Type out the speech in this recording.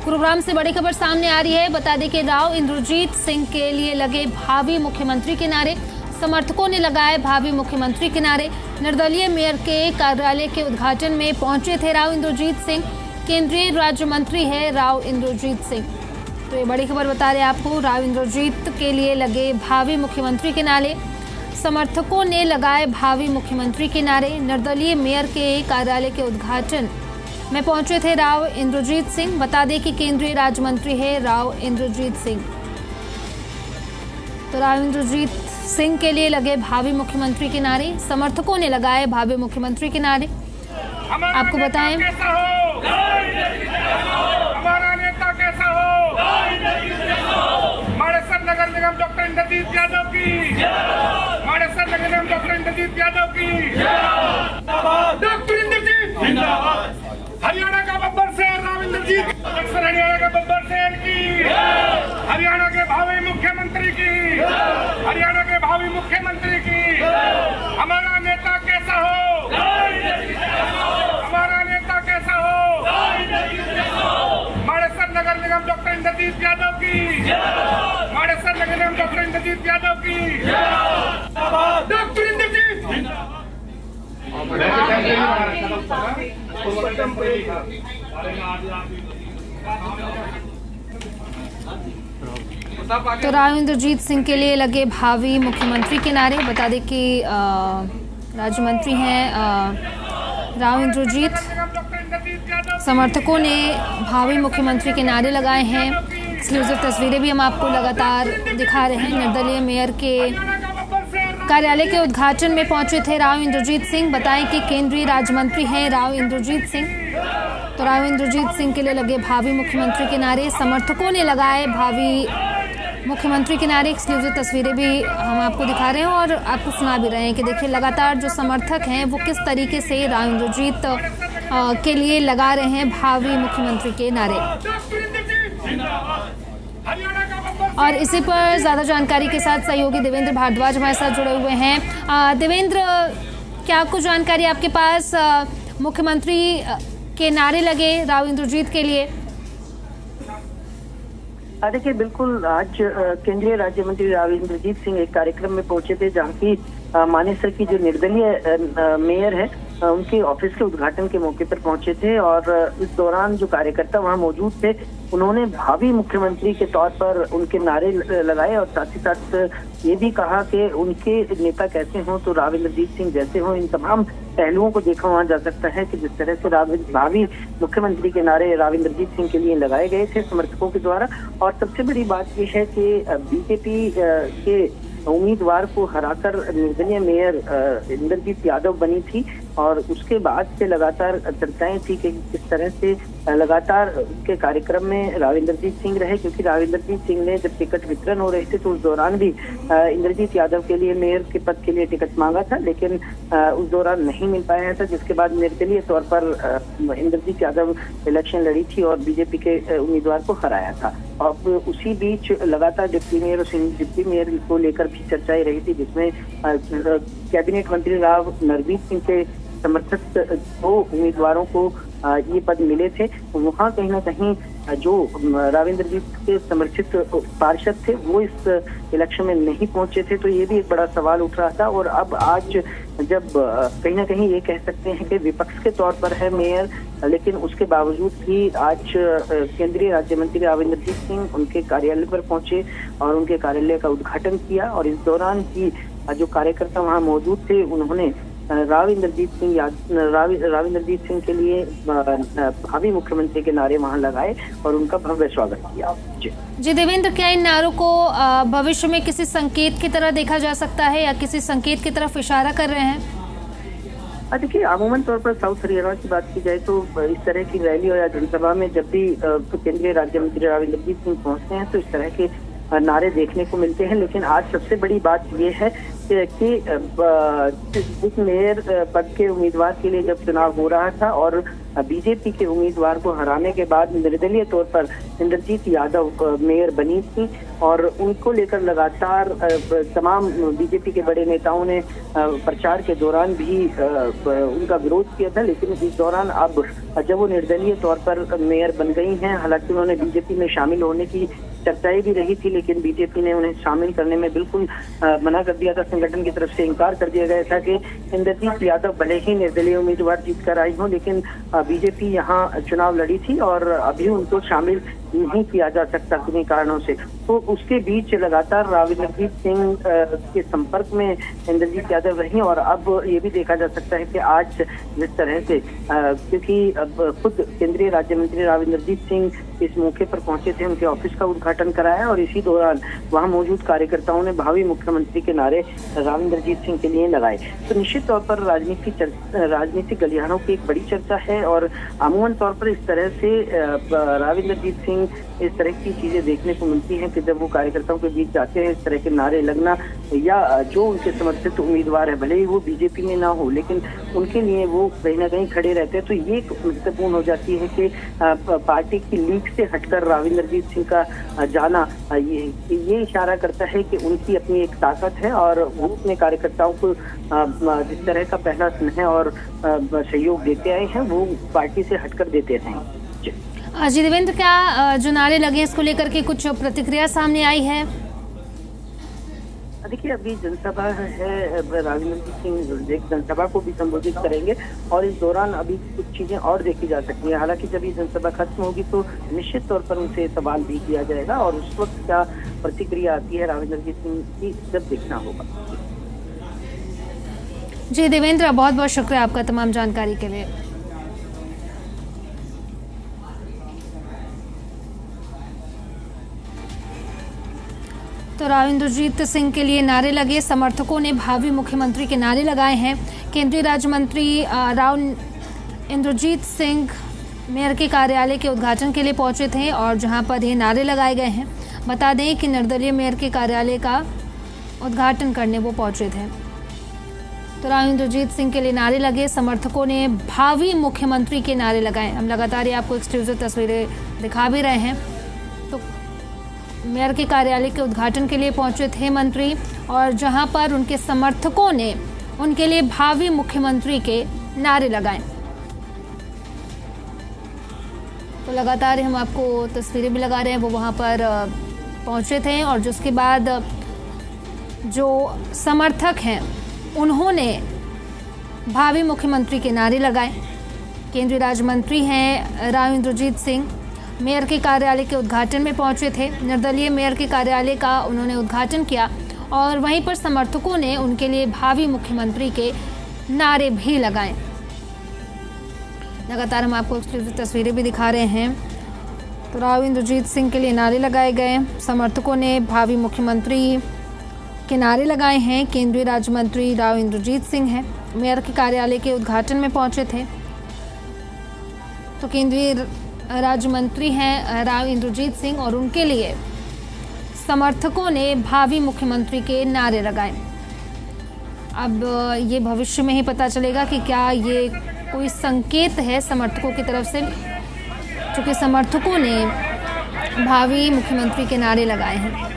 गुरुग्राम से बड़ी खबर सामने आ रही है। बता दें कि राव इंद्रजीत सिंह के लिए लगे भावी मुख्यमंत्री के नारे, समर्थकों ने लगाए भावी मुख्यमंत्री के नारे। निर्दलीय मेयर के कार्यालय के उद्घाटन में पहुंचे थे राव इंद्रजीत सिंह। केंद्रीय राज्य मंत्री है राव इंद्रजीत सिंह। तो ये बड़ी खबर बता रहे हैं आपको। राव इंद्रजीत के लिए लगे भावी मुख्यमंत्री के नारे, समर्थकों ने लगाए भावी मुख्यमंत्री के नारे। निर्दलीय मेयर के कार्यालय के उद्घाटन में पहुंचे थे राव इंद्रजीत सिंह। बता दें कि केंद्रीय राज्य मंत्री है राव इंद्रजीत सिंह। तो राव इंद्रजीत सिंह के लिए लगे भावी मुख्यमंत्री के नारे, समर्थकों ने लगाए भावी मुख्यमंत्री के नारे। आपको बताएं, हमारा नेता कैसा हो, मानेसर नगर निगम डॉक्टर इंद्रजीत यादव की, मानेसर नगर निगम डॉक्टर इंद्रजीत यादव की, डॉक्टर इंद्रजीत जिंदाबाद। हरियाणा का बब्बर शेर राव इंद्रजीत, अक्सर हरियाणा का बब्बर शेर की, हरियाणा के भावी मुख्यमंत्री की, हरियाणा के भावी मुख्यमंत्री की। हमारा नेता कैसा हो, हमारा नेता कैसा हो, मानेसर नगर निगम डॉक्टर इंद्रजीत यादव की, मानेसर नगर निगम डॉक्टर इंद्रजीत यादव की, डॉक्टर इंद्रजीत जिंदाबाद। तो राव इंद्रजीत सिंह के लिए लगे भावी मुख्यमंत्री के नारे। बता दें कि राज्य मंत्री हैं राव इंद्रजीत। समर्थकों ने भावी मुख्यमंत्री के नारे लगाए हैं। एक्सक्लूसिव तस्वीरें भी हम आपको लगातार दिखा रहे हैं। निर्दलीय मेयर के कार्यालय के उद्घाटन में पहुंचे थे राव इंद्रजीत सिंह। बताएं कि केंद्रीय राज्य मंत्री हैं राव इंद्रजीत सिंह। तो राव इंद्रजीत सिंह के लिए लगे भावी मुख्यमंत्री के नारे, समर्थकों ने लगाए भावी मुख्यमंत्री के नारे। एक्सक्लूसिव तस्वीरें भी हम आपको दिखा रहे हैं और आपको सुना भी रहे हैं कि देखिए लगातार जो समर्थक हैं वो किस तरीके से राव इंद्रजीत के लिए लगा रहे हैं भावी मुख्यमंत्री के नारे। और इसी पर ज्यादा जानकारी के साथ सहयोगी देवेंद्र भारद्वाज हमारे साथ जुड़े हुए हैं। देवेंद्र, क्या आपको जानकारी आपके पास मुख्यमंत्री के नारे लगे राव इंद्रजीत के लिए? देखिए, बिल्कुल आज केंद्रीय राज्य मंत्री राव इंद्रजीत सिंह एक कार्यक्रम में पहुंचे थे जहाँ की मानेसर की जो निर्दलीय मेयर है उनके ऑफिस के उद्घाटन के मौके पर पहुंचे थे। और इस दौरान जो कार्यकर्ता वहां मौजूद थे उन्होंने भावी मुख्यमंत्री के तौर पर उनके नारे लगाए और साथ ही साथ ये भी कहा कि उनके नेता कैसे हों तो राव इंद्रजीत सिंह जैसे हों। इन तमाम पहलुओं को देखा वहां जा सकता है कि जिस तरह से भावी मुख्यमंत्री के नारे राव इंद्रजीत सिंह के लिए लगाए गए थे समर्थकों के द्वारा। और सबसे बड़ी बात यह है कि बीजेपी के उम्मीदवार को हराकर निर्दलीय मेयर इंद्रजीत यादव बनी थी और उसके बाद से लगातार चर्चाएं थी कि किस तरह से लगातार उसके कार्यक्रम में राव इंद्रजीत सिंह रहे, क्योंकि राव इंद्रजीत सिंह ने जब टिकट वितरण हो रहे थे तो उस दौरान भी इंद्रजीत यादव के लिए मेयर के पद के लिए टिकट मांगा था, लेकिन उस दौरान नहीं मिल पाया था, जिसके बाद निर्दलीय तौर पर इंद्रजीत यादव इलेक्शन लड़ी थी और बीजेपी के उम्मीदवार को हराया था। अब उसी बीच लगातार डिप्टी मेयर और डिप्टी मेयर को लेकर भी चर्चाएं रही थी, जिसमें कैबिनेट मंत्री राव नरवीर सिंह के समर्थक दो उम्मीदवारों को ये पद मिले थे। वहाँ कहीं ना कहीं जो राव इंद्रजीत के समर्थित पार्षद थे वो इस इलेक्शन में नहीं पहुंचे थे, तो ये भी एक बड़ा सवाल उठ रहा था। और अब आज जब कहीं ना कहीं ये कह सकते हैं कि विपक्ष के तौर पर है मेयर, लेकिन उसके बावजूद भी आज केंद्रीय राज्य मंत्री राव इंद्रजीत सिंह उनके कार्यालय पर पहुंचे और उनके कार्यालय का उद्घाटन किया। और इस दौरान ही जो कार्यकर्ता वहाँ मौजूद थे उन्होंने राव इंद्रजीत सिंह के लिए भावी मुख्यमंत्री के नारे वहां लगाए और उनका भव्य स्वागत किया। जी देवेंद्र, क्या इन नारों को भविष्य में किसी संकेत की तरह देखा जा सकता है या किसी संकेत की तरफ इशारा कर रहे हैं? देखिए, अमूमन तौर पर साउथ हरियाणा की बात की जाए तो इस तरह की रैली या जनसभा में जब भी केंद्रीय राज्य मंत्री राव इंद्रजीत सिंह पहुंचते हैं तो इस तरह के नारे देखने को मिलते हैं। लेकिन आज सबसे बड़ी बात यह है कि इस मेयर पद के उम्मीदवार के लिए जब चुनाव हो रहा था और बीजेपी के उम्मीदवार को हराने के बाद निर्दलीय तौर पर इंद्रजीत यादव मेयर बनी थी और उनको लेकर लगातार तमाम बीजेपी के बड़े नेताओं ने प्रचार के दौरान भी उनका विरोध किया था। लेकिन इस दौरान अब जब वो निर्दलीय तौर पर मेयर बन गई हैं। हालांकि उन्होंने बीजेपी में शामिल होने की चर्चाएं भी रही थी, लेकिन बीजेपी ने उन्हें शामिल करने में बिल्कुल मना कर दिया था। संगठन की तरफ से इनकार कर दिया गया था कि इंद्रजीत यादव भले ही निर्दलीय उम्मीदवार जीत कर आई हो, लेकिन बीजेपी यहाँ चुनाव लड़ी थी और अभी उनको शामिल नहीं किया जा सकता किन्हीं कारणों से। तो उसके बीच लगातार राव इंद्रजीत सिंह के संपर्क में इंद्रजीत यादव रही और अब ये भी देखा जा सकता है कि आज जिस तरह से क्योंकि अब खुद केंद्रीय राज्य मंत्री राव इंद्रजीत सिंह इस मौके पर पहुंचे थे, उनके ऑफिस का उद्घाटन कराया और इसी दौरान वहां मौजूद कार्यकर्ताओं ने भावी मुख्यमंत्री के नारे राव इंद्रजीत सिंह के लिए लगाए। तो निश्चित तौर पर राजनीतिक गलियारों की एक बड़ी चर्चा है और अमूमन तौर पर इस तरह से राव इंद्रजीत सिंह इस तरह की चीजें देखने को मिलती हैं कि जब वो कार्यकर्ताओं के बीच जाते हैं, इस तरह के नारे लगना या जो उनके समर्थित उम्मीदवार है भले ही वो बीजेपी में ना हो, लेकिन उनके लिए वो कहीं ना कहीं खड़े रहते हैं। तो ये महत्वपूर्ण हो जाती है कि पार्टी की लीग से हटकर राव इंद्रजीत सिंह का जाना ये इशारा करता है कि उनकी अपनी एक ताकत है और वो अपने कार्यकर्ताओं को जिस तरह का पहला स्नेह और सहयोग देते आए हैं वो पार्टी से हटकर देते रहे। जी देवेंद्र, क्या जो नारे लगे इसको लेकर के कुछ प्रतिक्रिया सामने आई है? देखिए, अभी जनसभा है, राव इंद्रजीत सिंह एक जनसभा को भी संबोधित करेंगे और इस दौरान अभी कुछ चीजें और देखी जा सकती हैं। हालांकि जब ये जनसभा खत्म होगी तो निश्चित तौर पर उनसे सवाल भी किया जाएगा और उस वक्त क्या प्रतिक्रिया आती है राव इंद्रजीत सिंह की जब देखना होगा। जी देवेंद्र, बहुत बहुत शुक्रिया आपका तमाम जानकारी के लिए। तो राव इंद्रजीत सिंह के लिए नारे लगे, समर्थकों ने भावी मुख्यमंत्री के नारे लगाए हैं। केंद्रीय राज्य मंत्री राव इंद्रजीत सिंह मेयर के कार्यालय के उद्घाटन के लिए पहुंचे थे और जहां पर ये नारे लगाए गए हैं। बता दें कि निर्दलीय मेयर के कार्यालय का उद्घाटन करने वो पहुंचे थे। तो राव इंद्रजीत सिंह के लिए नारे लगे, समर्थकों ने भावी मुख्यमंत्री के नारे लगाए। हम लगातार ये आपको एक्सक्लूसिव तस्वीरें दिखा भी रहे हैं। तो मेयर के कार्यालय के उद्घाटन के लिए पहुंचे थे मंत्री और जहां पर उनके समर्थकों ने उनके लिए भावी मुख्यमंत्री के नारे लगाए। तो लगातार हम आपको तस्वीरें भी लगा रहे हैं, वो वहां पर पहुंचे थे और जिसके बाद जो समर्थक हैं उन्होंने भावी मुख्यमंत्री के नारे लगाए। केंद्रीय राज्य मंत्री हैं राव इंद्रजीत सिंह मेयर के कार्यालय के उद्घाटन में पहुंचे थे। निर्दलीय मेयर के कार्यालय का उन्होंने उद्घाटन किया और वहीं पर समर्थकों ने उनके लिए भावी मुख्यमंत्री के नारे भी लगाए। लगातार हम आपको एक्सक्लूसिव तस्वीरें भी दिखा रहे हैं। तो राव इंद्रजीत सिंह के लिए नारे लगाए गए, समर्थकों ने भावी मुख्यमंत्री के नारे लगाए हैं। केंद्रीय राज्य मंत्री राव इंद्रजीत सिंह हैं, मेयर के कार्यालय के उद्घाटन में पहुंचे थे। तो केंद्रीय राज्य मंत्री हैं राव इंद्रजीत सिंह और उनके लिए समर्थकों ने भावी मुख्यमंत्री के नारे लगाए। अब ये भविष्य में ही पता चलेगा कि क्या ये कोई संकेत है समर्थकों की तरफ से, क्योंकि समर्थकों ने भावी मुख्यमंत्री के नारे लगाए हैं।